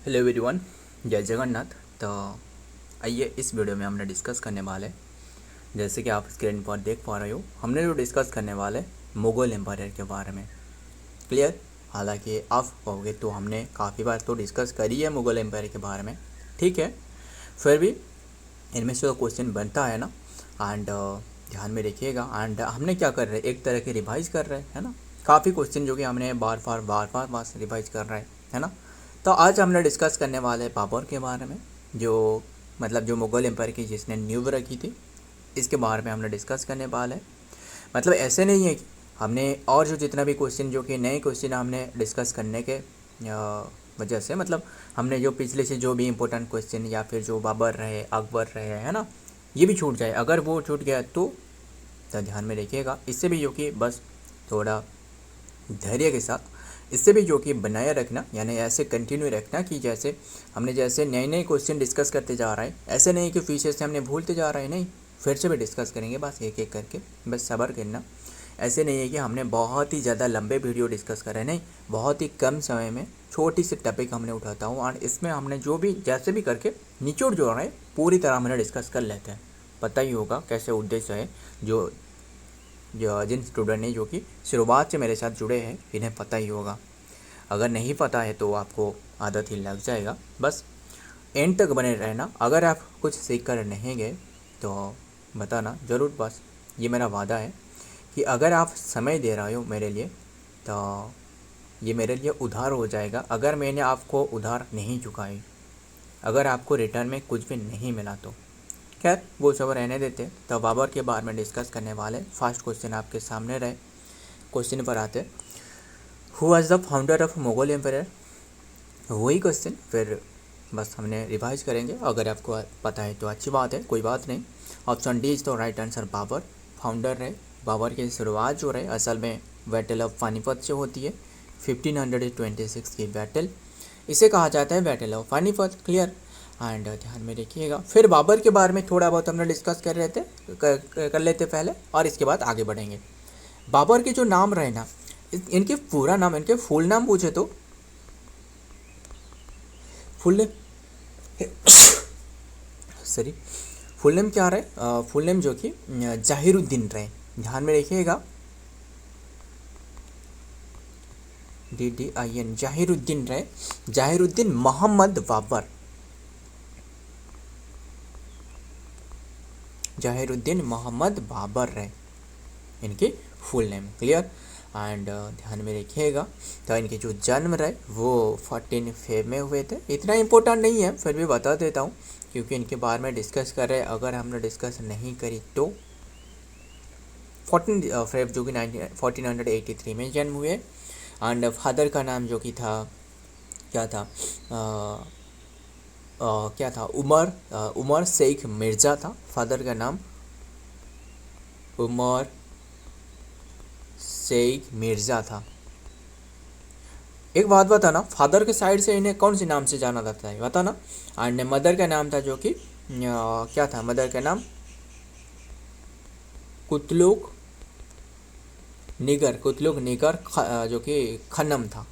Hello everyone, जय जगन्नाथ। तो आइए इस वीडियो में हमने डिस्कस करने वाले, जैसे कि आप स्क्रीन पर देख पा रहे हो, हमने जो डिस्कस करने वाले मुग़ल एम्पायर के बारे में। क्लियर? हालांकि आप कहोगे तो हमने काफ़ी बार तो डिस्कस करी है मुग़ल एम्पायर के बारे में, ठीक है, फिर भी इनमें से तो क्वेश्चन बनता है ना। एंड ध्यान में रखिएगा। एंड हमने क्या कर रहे हैं, एक तरह के रिवाइज कर रहे हैं, है ना। काफ़ी क्वेश्चन जो कि हमने बार बार रिवाइज कर रहे हैं, है ना। तो आज हमने डिस्कस करने वाले हैं बाबर के बारे में, जो मतलब जो मुग़ल एम्पायर की जिसने नींव रखी थी, इसके बारे में हमने डिस्कस करने वाले हैं। मतलब ऐसे नहीं है कि हमने और जो जितना भी क्वेश्चन जो कि नए क्वेश्चन हमने डिस्कस करने के वजह से, मतलब हमने जो पिछले से जो भी इम्पोर्टेंट क्वेश्चन या फिर जो बाबर रहे, अकबर रहे, है ना, ये भी छूट जाए। अगर वो छूट गया तो ध्यान में रखिएगा। इससे भी जो कि बस थोड़ा धैर्य के साथ इससे भी जो कि बनाए रखना, यानी ऐसे कंटिन्यू रखना कि जैसे हमने जैसे नए नए क्वेश्चन डिस्कस करते जा रहे हैं, ऐसे नहीं कि पीछे से हमने भूलते जा रहे हैं, नहीं, फिर से भी डिस्कस करेंगे, बस एक एक करके, बस सब्र करना। ऐसे नहीं है कि हमने बहुत ही ज़्यादा लंबे वीडियो डिस्कस करे, नहीं, बहुत ही कम समय में छोटी सी टॉपिक हमने उठाता हूँ और इसमें हमने जो भी जैसे भी करके निचोड़ जो रहे पूरी तरह हमने डिस्कस कर लेते हैं। पता ही होगा कैसे उद्देश्य है, जो जिन स्टूडेंट ने जो कि शुरुआत से मेरे साथ जुड़े हैं इन्हें पता ही होगा। अगर नहीं पता है तो आपको आदत ही लग जाएगा। बस एंड तक बने रहना। अगर आप कुछ सीख कर नहीं गए तो बताना ज़रूर। बस ये मेरा वादा है कि अगर आप समय दे रहे हो मेरे लिए तो ये मेरे लिए उधार हो जाएगा। अगर मैंने आपको उधार नहीं चुकाई, अगर आपको रिटर्न में कुछ भी नहीं मिला तो खैर वो सब रहने देते। तो बाबर के बारे में डिस्कस करने वाले। फर्स्ट क्वेश्चन आपके सामने रहे, क्वेश्चन पर आते। Who was the founder of Mughal Empire? वही क्वेश्चन फिर बस हमने रिवाइज करेंगे। अगर आपको पता है तो अच्छी बात है, कोई बात नहीं। ऑप्शन डी इज तो राइट आंसर, बाबर फाउंडर रहे। बाबर की शुरुआत जो रहे असल में बैटल ऑफ पानीपत से होती है, 1526 की बैटल, इसे कहा जाता है battle of Panipat. Clear? And ध्यान में रखिएगा। फिर बाबर के बारे में थोड़ा बहुत हमने डिस्कस कर रहे थे, कर लेते पहले और इसके बाद आगे बढ़ेंगे। बाबर के जो नाम रहे ना, इनके पूरा नाम, इनके फुल नाम पूछे तो full name sorry full name क्या रहे? फुल नेम जो कि जाहिरुद्दीन रहे। ध्यान में रखिएगा, DDIN, जाहिरुद्दीन रहे। जाहिरुद्दीन मोहम्मद बाबर, जाहिरुद्दीन मोहम्मद बाबर रहे इनकी फुल नेम। क्लियर? एंड ध्यान में रखिएगा। तो इनके जो जन्म रहे वो 14 फेब में हुए थे। इतना इम्पोर्टेंट नहीं है, फिर भी बता देता हूँ क्योंकि इनके बारे में डिस्कस कर रहे हैं। अगर हमने डिस्कस नहीं करी तो 14 फेब जो कि 1483 में जन्म हुए। एंड फादर का नाम जो कि था, क्या था, क्या था, उमर शेख मिर्ज़ा था। फादर का नाम उमर शेख मिर्ज़ा था। एक बात बताना, फादर के साइड से इन्हें कौन से नाम से जाना जाता है बताना। एंड मदर का नाम था जो कि क्या था, मदर का नाम कुतलुक निगर जो कि खन्नम था।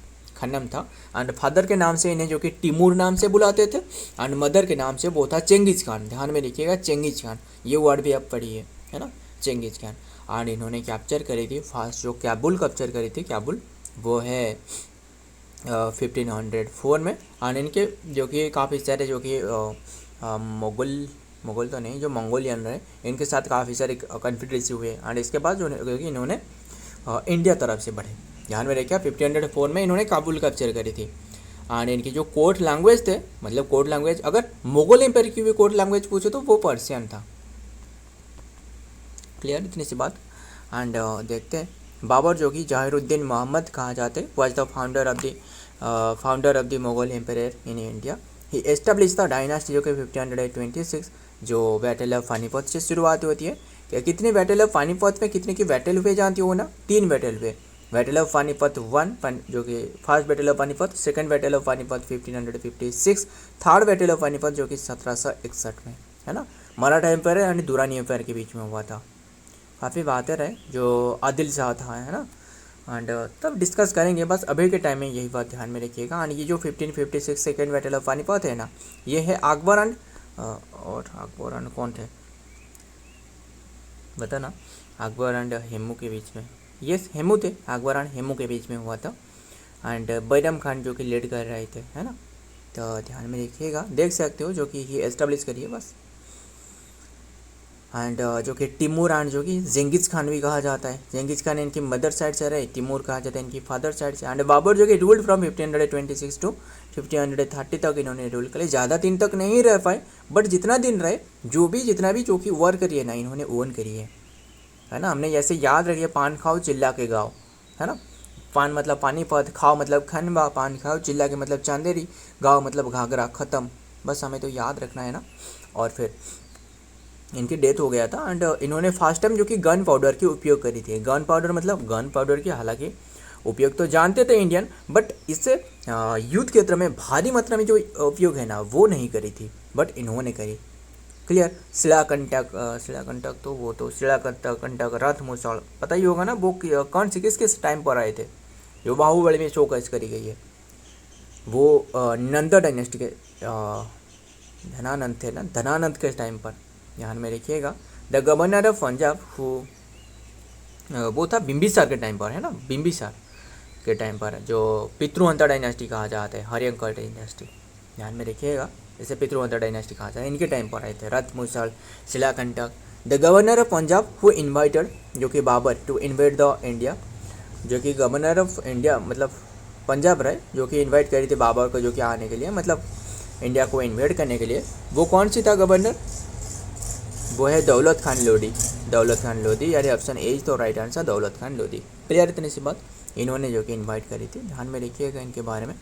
एंड फादर के नाम से इन्हें जो कि तिमूर नाम से बुलाते थे। एंड मदर के नाम से वो था चेंगिज खान। ध्यान में रखिएगा, चेंगिज खान, ये वर्ड भी आप पढ़िए, है ना, चेंगिज खान। एंड इन्होंने कैप्चर करी थी फर्स्ट, जो काबुल कैप्चर करी थी, काबुल, वो है 1504 में। एंड इनके जो कि काफ़ी सारे जो कि मुगल तो नहीं, जो मंगोलियन रहे, इनके साथ काफ़ी सारे कन्फिडरेसी हुए। एंड इसके बाद जो कि इन्होंने इंडिया तरफ से बढ़े। ध्यान में रखिए, 1504 में इन्होंने काबुल कैप्चर करी थी। एंड इनकी जो कोर्ट लैंग्वेज थे, मतलब कोर्ट लैंग्वेज, अगर मुगल एम्पायर की भी कोर्ट लैंग्वेज पूछे तो वो पर्शियन था। क्लियर? इतनी सी बात। एंड देखते हैं, बाबर जो कि जाहिरुद्दीन मोहम्मद कहा जाते, was the founder of the Mughal Empire in India. He establish the dynasty जो कि 1526, जो बैटल ऑफ पानीपत से शुरुआत होती है। क्या कितने बैटल ऑफ पानीपत में कितने की बैटल हुए जानती हो ना? 3 बैटल हुए। बैटल ऑफ पानीपत 1 जो कि first battle of Panipat, second battle of Panipat 1556, third battle of Panipat जो कि 1761 में, है ना, Maratha empire and Durrani empire के बीच में हुआ था। काफ़ी बातें रहे, जो आदिल शाह था, है ना, एंड तब डिस्कस करेंगे। बस अभी के टाइम में यही बात ध्यान में रखिएगा। एंड ये जो 1556 सेकेंड बैटल ऑफ पानीपत है ना, ये है अकबर एंड और अकबर एंड कौन थे बता ना, अकबर एंड हेमू के बीच में, यस हेमू थे, अकबर एंड हेमू के बीच में हुआ था। एंड बैरम खान जो कि लीड कर रहे थे, है ना, तो ध्यान में रखिएगा, देख सकते हो जो कि ये एस्टेब्लिश करिए बस। एंड जो कि तिमूर एंड जो कि जेंगिस खान भी कहा जाता है, जेंगिस खान इनकी मदर साइड से रहे, तिमूर कहा जाता है इनकी फादर साइड से। एंड बाबर जो कि रूल्ड फ्रॉम 1526 टू 1530 तक इन्होंने रूल करे, ज़्यादा दिन तक नहीं रह पाए, बट जितना दिन रहे, जितना भी जो कि वर्क करिए ना इन्होंने ओन करी है ना। हमने जैसे याद रखिए, पान खाओ चिल्ला के गाओ, है ना, पान मतलब पानीपत, खाओ मतलब खनबा, पान खाओ चिल्ला के मतलब चांदेरी, गाओ मतलब घाघरा, ख़त्म, बस हमें तो याद रखना है ना। और फिर इनकी डेथ हो गया था। एंड इन्होंने फर्स्ट टाइम जो कि गन पाउडर की उपयोग करी थी। गन पाउडर मतलब गन पाउडर की हालांकि उपयोग तो जानते थे इंडियन, बट इससे युद्ध क्षेत्र में भारी मात्रा में जो उपयोग है ना वो नहीं करी थी, बट इन्होंने करी। क्लियर। शिलाकंटक तो वो तो शिलाकंटक रथ मुसौल पता ही होगा ना, वो कौन सी किस टाइम पर आए थे, जो बाहुबली में शोकेस करी गई है, वो नंदा डायनेस्टी के धनानंद थे ना, धनानंद के टाइम पर, ध्यान में रखिएगा। द गवर्नर ऑफ पंजाब वो था बिम्बिसार के टाइम पर, है ना, बिम्बिसार के टाइम पर, जो पितृहंता डायनेस्टी कहा जाता है, हरियंकर डायनेस्टी, ध्यान में रखिएगा, इसे पितृहंता डायनेस्टी कहा जाता है, इनके टाइम पर आए थे। रथ मुसल, शिलाकंटक। The governor of Punjab who invited जो कि Babur to invade the India, जो कि गवर्नर ऑफ इंडिया मतलब पंजाब रहे, जो कि इन्वाइट करी थी बाबर को जो कि आने के लिए, मतलब इंडिया को इन्वेड करने के लिए। वो कौन सी था गवर्नर, वो है दौलत खान लोधी। दौलत खान लोधी, यानी ऑप्शन ए तो राइट आंसर, दौलत खान लोधी। क्लियर, इतनी सी बात, इन्होंने जो कि इनवाइट करी थी, ध्यान में रखिएगा इनके बारे में।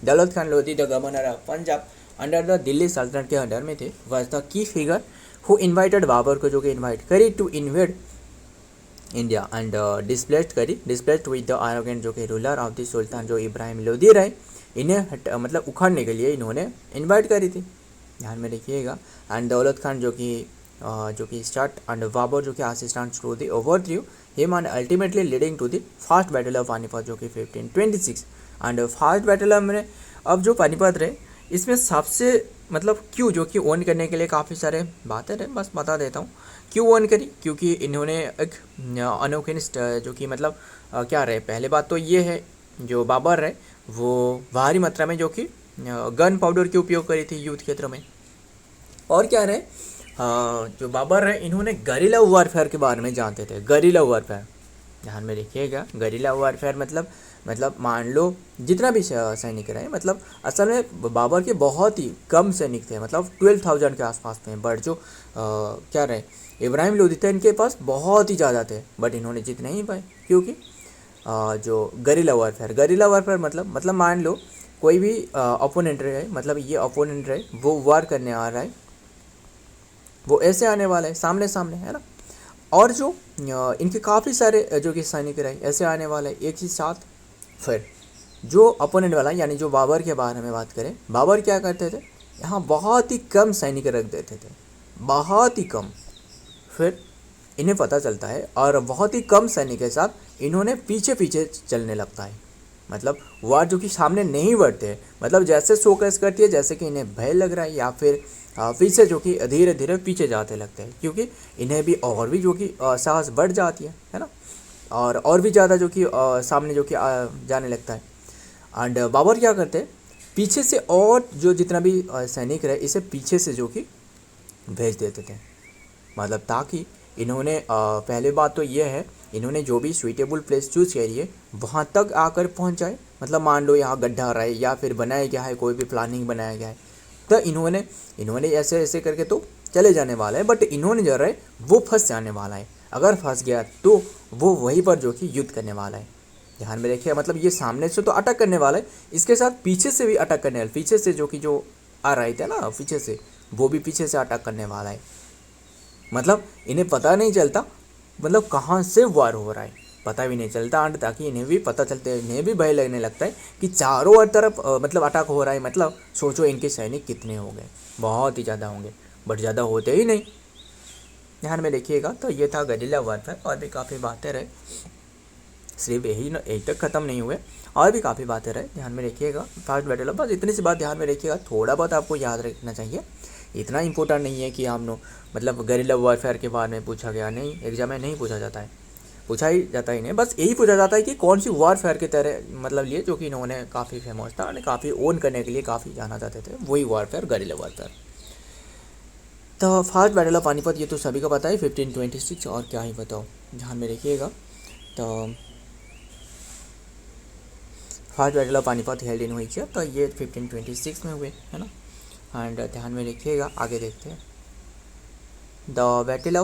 Daulat Khan Lodhi the governor of Punjab under the Delhi सल्तनत के अंडर में थे, was the key figure who invited Babur को जो कि इन्वाइट करी to invade India and displaced with the arrogant जो कि रूलर ऑफ द सुल्तान जो इब्राहिम लोधी रहे, इन्हें मतलब उखाड़ने के लिए इन्होंने इन्वाइट करी थी, ध्यान में रखिएगा। एंड दौलत खान जो कि स्टार्ट एंड बाबर जो कि assistant through the overthrew him and ultimately leading to the first battle of Panipat जो कि 1526। एंड फर्स्ट बैटल में अब जो पानीपत रहे, इसमें सबसे मतलब क्यों जो कि ओन करने के लिए काफ़ी सारे बातें रहे, बस बता देता हूँ क्यों ओन करी। क्योंकि इन्होंने एक अनोखे जो कि मतलब क्या रहे, पहले बात तो ये है, जो बाबर रहे वो भारी मात्रा में जो कि गन पाउडर की उपयोग करी थी युद्ध क्षेत्र में। और क्या रहे, जो बाबर रहे इन्होंने गरिला वॉरफेयर के बारे में जानते थे। गरिला वॉरफेयर, ध्यान में रखिएगा, गरिला वॉरफेयर मतलब मान लो जितना भी सैनिक रहे, मतलब असल में बाबर के बहुत ही कम सैनिक थे, मतलब 12,000 के आसपास थे, बट जो क्या रहे इब्राहिम लोधी थे, इनके पास बहुत ही ज़्यादा थे, बट इन्होंने जीत नहीं पाए। क्योंकि जो गरिला वॉरफेयर मतलब मान लो कोई भी अपोनेंट रहे, मतलब ये अपोनेंट रहे, वो वार करने आ रहा है, वो ऐसे आने वाला है सामने सामने, है ना, और जो इनके काफ़ी सारे जो कि सैनिक रहे ऐसे आने वाले एक ही साथ। फिर जो अपोनेंट वाला यानी जो बाबर के बारे में बात करें, बाबर क्या करते थे, यहाँ बहुत ही कम सैनिक रख देते थे, बहुत ही कम। फिर इन्हें पता चलता है और बहुत ही कम सैनिक के साथ इन्होंने पीछे पीछे चलने लगता है, मतलब वार जो कि सामने नहीं बढ़ते हैं, मतलब जैसे शोकेस करती है जैसे कि इन्हें भय लग रहा है, या फिर पीछे जो कि धीरे धीरे पीछे जाते लगते हैं, क्योंकि इन्हें भी और भी जो कि साहस बढ़ जाती है ना, और भी ज़्यादा जो कि सामने जो कि जाने लगता है। एंड बाबर क्या करते हैं, पीछे से और जो जितना भी सैनिक रहे इसे पीछे से जो कि भेज देते थे, मतलब ताकि इन्होंने पहले बात तो ये है, इन्होंने जो भी सुइटेबल प्लेस चूज़ करी है वहाँ तक आकर पहुँच जाए, मतलब मान लो यहाँ गड्ढा रहा है या फिर बनाया गया है, कोई भी प्लानिंग बनाया गया है, तो इन्होंने ऐसे ऐसे करके तो चले जाने वाला है, बट इन्होंने जो है वो फंस जाने वाला है। अगर फंस गया तो वो वहीं पर जो कि युद्ध करने वाला है, ध्यान में रखिए, मतलब ये सामने से तो अटैक करने वाला है, इसके साथ पीछे से भी अटैक करने वाला है, पीछे से जो कि जो आ रहे थे ना पीछे से, वो भी पीछे से अटैक करने वाला है। मतलब इन्हें पता नहीं चलता, मतलब कहाँ से वार हो रहा है पता भी नहीं चलता, एंड ताकि इन्हें भी पता चलते, इन्हें भी भय लगने लगता है कि चारों ओर तरफ मतलब अटैक हो रहा है, मतलब सोचो इनके सैनिक कितने होंगे, बहुत ही ज़्यादा होंगे, बट ज़्यादा होते ही नहीं, ध्यान में देखिएगा। तो ये था गरिल्ला वॉरफेयर, और भी काफ़ी बातें रहे, सिर्फ यही तक ख़त्म नहीं हुए, और भी काफ़ी बातें रहे, ध्यान में रखिएगा। फर्स्ट बैटल ऑफ, बस इतनी सी बात ध्यान में रखिएगा, थोड़ा बहुत आपको याद रखना चाहिए, इतना इंपॉर्टेंट नहीं है कि हम लोग मतलब गरिल्ला वॉरफेयर के बारे में पूछा गया, नहीं, एग्जाम में नहीं पूछा जाता है, पूछा ही जाता ही नहीं, बस यही पूछा जाता है कि कौन सी वॉरफेयर की तरह मतलब लिए जो कि इन्होंने काफ़ी फेमस था और काफ़ी ओन करने के लिए काफ़ी जाना जाते थे, वही वॉरफेयर, गरिल्ला वॉरफेयर। तो फर्स्ट बैटल ऑफ पानीपत ये तो सभी को पता है 1526, और क्या ही बताओ, ध्यान में रखिएगा। तो first battle of Panipat held in हुई है, तो ये 1526 में हुए, है ना, एंड ध्यान में रखिएगा। आगे देखते हैं द बैटल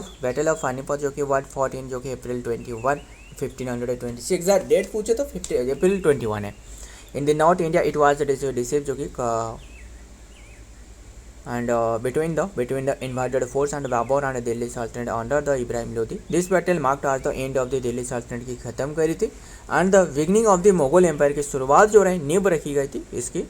ऑफ पानीपत जो कि 114 जो कि अप्रैल 21 1526, एग्जैक्ट डेट पूछे तो अप्रैल 21 है। In the north India it was deceive जो कि and between the invaded force and Babur and Delhi Sultanate under the Ibrahim Lodi. This battle marked as the end of the Delhi Sultanate की ख़त्म करी थी and the beginning of the Mughal Empire की शुरुआत जो रही, नींव रखी गई थी, इसकी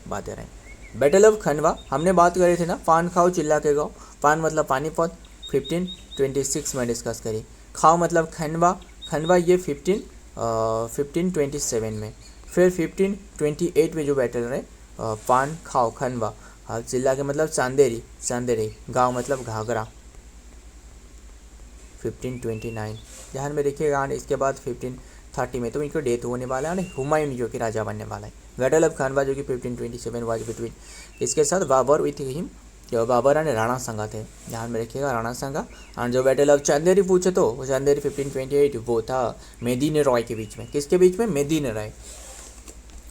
बातें रही। बैटल ऑफ खनवा हमने बात करी थी ना, पान खाओ चिल्ला के गाओ, पान मतलब पानीपत 1526 में डिस्कस करी, खाओ मतलब खनवा, खनवा ये 1527 में, फिर 1528 में जो बैटल रहे पान खाओ खनवा, और जिला के मतलब चांदेरी, चांदेरी गांव मतलब घाघरा 1529, ध्यान में रखिएगा। इसके बाद 1530 में तो इनको डेथ होने वाला है, हुमायूं जो कि राजा बनने वाला है। बैटल ऑफ खानवा जो कि 1527 वाज बिटवीन इसके साथ बाबर विथ हिम, जो बाबर एंड राणा संगा थे, ध्यान में रखिएगा, राणा संगा। एंड जो बैटल ऑफ चांदेरी पूछे तो वो चांदेरी 1528 वो था मेदिनी रॉय के बीच में, किसके बीच में, मेदिनी रॉय।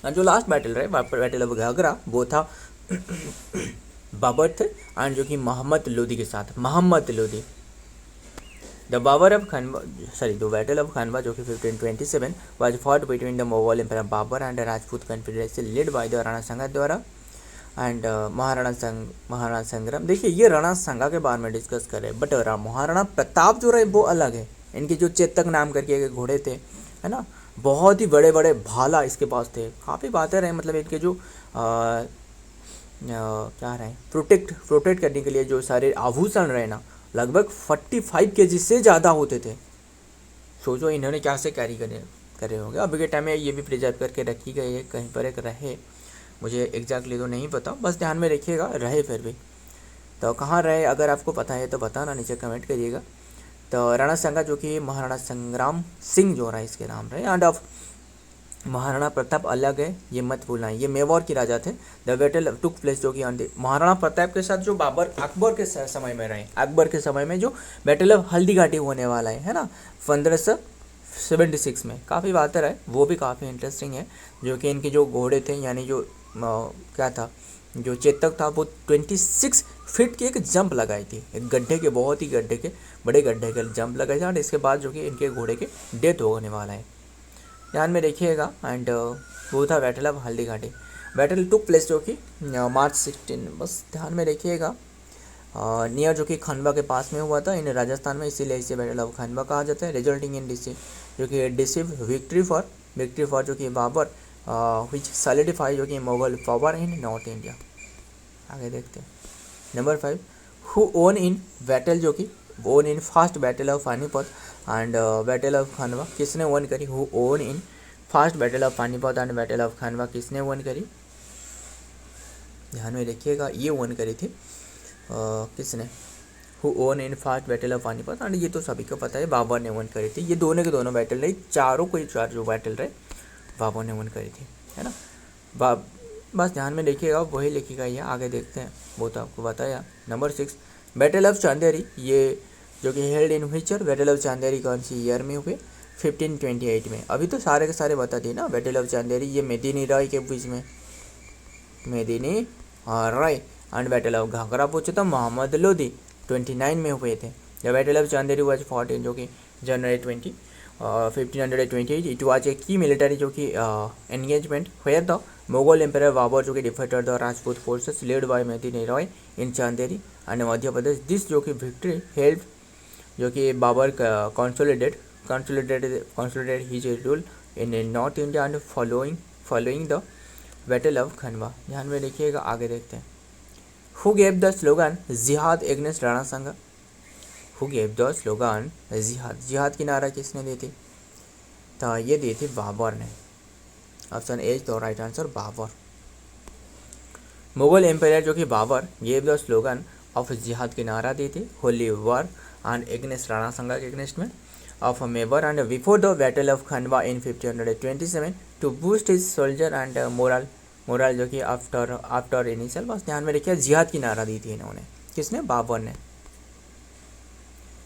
और जो लास्ट बैटल रहे बैटल ऑफ घाघरा वो था बाबर थे एंड जो कि मोहम्मद लोदी के साथ, Mohammad Lodi. The battle of Khanwa जो कि 1527 was fought between the Mughal empire Babur and Rajput confederacy led by the Rana Sanga द्वारा एंड महाराणा संग्राम। देखिए ये राणा संगा के बारे में डिस्कस कर रहे हैं, बट महाराणा प्रताप जो रहे वो अलग है। इनके जो चेतक नाम करके घोड़े थे, है ना, बहुत ही बड़े बड़े भाला इसके पास थे, काफ़ी बातें रहे, मतलब इनके जो क्या रहे प्रोटेक्ट करने के लिए जो सारे आभूषण रहे ना, लगभग 45 kg से ज़्यादा होते थे। सोचो इन्होंने क्या से कैरी करे होंगे। अभी के टाइम में ये भी प्रिजर्व करके रखी गई है, कहीं पर एक रहे, मुझे एग्जैक्टली तो नहीं पता, बस ध्यान में रखिएगा, रहे फिर भी। तो कहाँ रहे, अगर आपको पता है तो बताना, नीचे कमेंट करिएगा। तो राणा संगा जो कि महाराणा संग्राम सिंह जो रहा इसके नाम रहे, एंड ऑफ महाराणा प्रताप अलग है, ये मत भूलना, ये मेवाड़ के राजा थे। द बैटल टुक प्लेस जो कि महाराणा प्रताप के साथ जो बाबर अकबर के समय में रहे, अकबर के समय में जो बैटल ऑफ हल्दी घाटी होने वाला है ना 1576 में, काफ़ी बातें रहे, वो भी काफ़ी इंटरेस्टिंग है। जो कि इनके जो घोड़े थे, यानी जो क्या था, जो चेतक था, वो 26 फीट की एक जंप लगाई थी, एक गड्ढे के, बहुत ही गड्ढे के, बड़े गड्ढे के जंप लगाई थी, और इसके बाद जो कि इनके घोड़े के डेथ होने वाला है, ध्यान में रखिएगा। एंड वो था battle of Haldi Ghati. Battle took place जो कि मार्च 16, बस ध्यान में रखिएगा, नियर जो कि खनवा के पास में हुआ था इन राजस्थान में, इसीलिए इसे बैटल ऑफ खनवा कहा जाता है। रिजल्टिंग इन डिसीव जो कि डिसीव विक्ट्री फॉर जो कि बाबर विच सॉलिडिफाई जो कि Mughal power in north India. आगे देखते हैं number 5, who won in battle जो कि won in first battle of Panipat and battle of Khanwa, किसने वन करी, who won in first battle of Panipat and battle of Khanwa, किसने वन करी, ध्यान में रखिएगा, ये वन करी थी किसने, who won in first battle of Panipat, and ये तो सभी को पता है बाबर ने वन करी थी। ये दोनों के दोनों बैटल रही, चारों को चार जो बैटल रहे बाबर ने वन करी थी, है ना। बस ध्यान में देखिएगा, वही लिखी गई है, आगे देखते हैं, वो तो आपको बताया। नंबर 6, बैटल ऑफ चांदेरी, ये जो कि held in which year, battle of Chanderi कौन सी ईयर में हुए, 1528 में। अभी तो सारे के सारे बता दिए ना, बैटल ऑफ चांदेरी ये मेदिनी राय के बीच में, मेदिनी राय, एंड बैटल ऑफ घाघरा पूछे तो मोहम्मद लोदी 29 में हुए थे। The battle of Chanderi was 14 जो कि जनवरी 20 1528, इट वाज ए की मिलिटरी जो कि एंगेजमेंट हुआ था मुगल एम्पायर बाबर जो कि defeated the Rajput forces led by Medini Rai in Chanderi and Madhya Pradesh. This जो कि विक्ट्री हेल्प जो कि Babur consolidated his rule in north India and following the battle of Khanwa. ध्यान में देखिएगा, आगे देखते हैं। Who gave the slogan jihad against Rana Sanga, who gave the slogan जिहाद, जिहाद की नारा किसने दी थी, तो ये दी थी बाबर ने। ऑप्शन ए तो right answer Babur. Mughal empire जो कि Babur gave the slogan of jihad की नारा दी थी holy war and against Rana Sanga के एग्नेस्ट में of Mewar and before the battle of Khandwa in 1527 to boost his soldier and moral जो कि आफ्टर इनिशियल बस ध्यान में रखिए जिहाद की नारा दी थी इन्होंने। किसने? बाबर ने।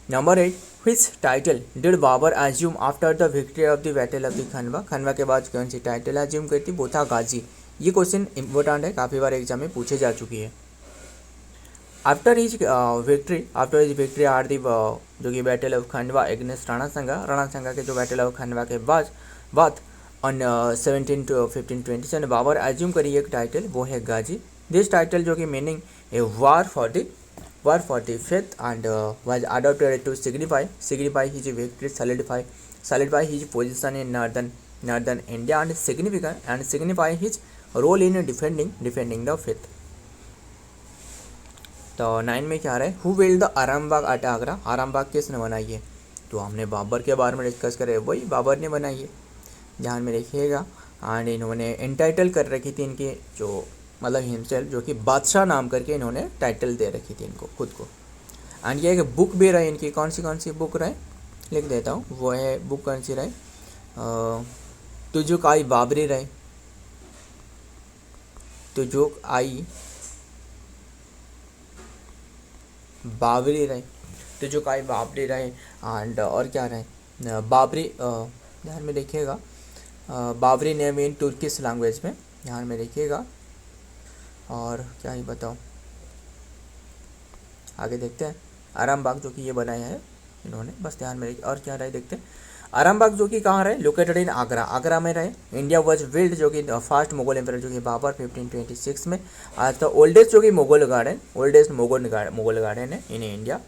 Number 8 which title did Babur assume after the victory of the battle of the Khandwa. Khandwa के बाद कौन सी टाइटल एज्यूम करती? वो था गाजी। ये क्वेश्चन इंपॉर्टेंट है, काफ़ी बार एग्जाम में पूछे जा चुकी है। After his victory are the जो कि battle of Khandwa against Rana Sanga के जो बैटल ऑफ खंडवा के बाद ऑन 17 to 1527 बाबर एज्यूम करी एक टाइटल, वो है गाजी। दिस टाइटल जो कि meaning a war for the faith and was adopted to signify his victory, solidify his position in northern India and signify his role in defending the faith। तो 9 में क्या रहा है? Who build the Arambagh at Agra. Arambagh किसने बनाई है? तो हमने बाबर के बारे में डिस्कस करे, वही बाबर ने बनाई है, ध्यान में रखिएगा। एंड इन्होंने एंटाइटल कर रखी थी इनकी जो मतलब हिमसेल्फ जो कि बादशाह नाम करके इन्होंने टाइटल दे रखी थी इनको खुद को। एंड ये एक बुक भी रहे इनकी, कौन सी बुक रहे लिख देता हूँ, वो है बुक कौन सी रहे? तुजुक आई बाबरी रहे, तुजुक आई बाबरी रहे एंड और क्या रहे? बाबरी ध्यान में देखिएगा, Babri name in Turkish language में, ध्यान में देखिएगा। और क्या ही बताऊँ, आगे देखते हैं। आरामबाग जो कि ये बनाया है इन्होंने, बस ध्यान में और क्या रहे देखते हैं। आरामबाग जो कि कहाँ रहे? लोकेटेड इन आगरा में रहे। इंडिया वाज बिल्ड जो कि फर्स्ट मुगल एम्पायर जो कि बाबर 1526 में। आज द ओल्डेस्ट जो कि मुगल गार्डन है इन इंडिया।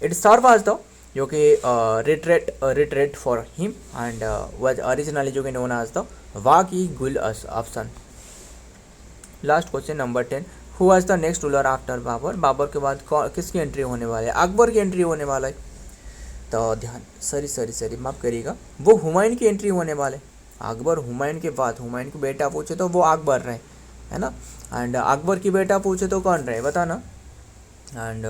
इट सर्व आज द जो कि retreat for him and was originally जो कि नोन आज द वाकी गुल option. Last question number 10 who was the next ruler after Babur. Babur के बाद किसकी एंट्री होने वाले है? अकबर की एंट्री होने वाला है। तो ध्यान सॉरी माफ़ करिएगा, वो हुमायूं की एंट्री होने वाले। अकबर हुमायूं के बाद, हुमायूं की बेटा पूछे तो वो अकबर रहे, है ना। एंड अकबर की बेटा पूछे तो कौन रहे बताना? एंड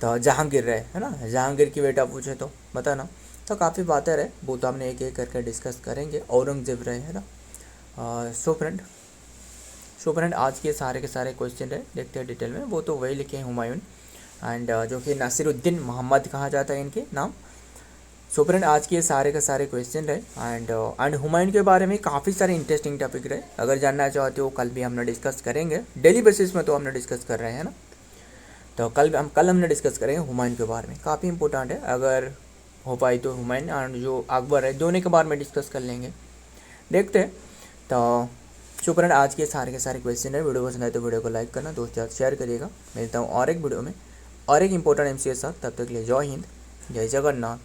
तो जहांगीर रहे, है ना। जहांगीर की बेटा पूछे तो बताना। तो काफ़ी बातें रहे, वो तो हमने एक एक करके डिस्कस करेंगे। औरंगजेब रहे, है ना। सो फ्रेंड आज के सारे क्वेश्चन रहे, देखते हैं डिटेल में। वो तो वही लिखे हैं हुमायूं एंड जो कि नासिरुद्दीन मोहम्मद कहा जाता है इनके नाम। सो फ्रेंड आज के सारे क्वेश्चन रहे एंड हुमायूं के बारे में काफ़ी सारे इंटरेस्टिंग टॉपिक रहे। अगर जानना चाहते हो कल भी हमने डिस्कस करेंगे, डेली बेसिस में तो हमने डिस्कस कर रहे हैं ना। तो कल हमने डिस्कस करेंगे हुमायूं के बारे में, काफ़ी इंपॉर्टेंट है। अगर हो पाई तो हुमायूं एंड जो अकबर है दोनों के बारे में डिस्कस कर लेंगे, देखते हैं। तो सो फ्रेंड आज के सारे क्वेश्चन है। वीडियो पसंद आए तो वीडियो को लाइक करना, दोस्त याद शेयर करिएगा। मिलता हूँ और एक वीडियो में और एक इंपॉर्टेंट एमसीक्यू के साथ। तब तक के लिए जय हिंद, जय जगन्नाथ।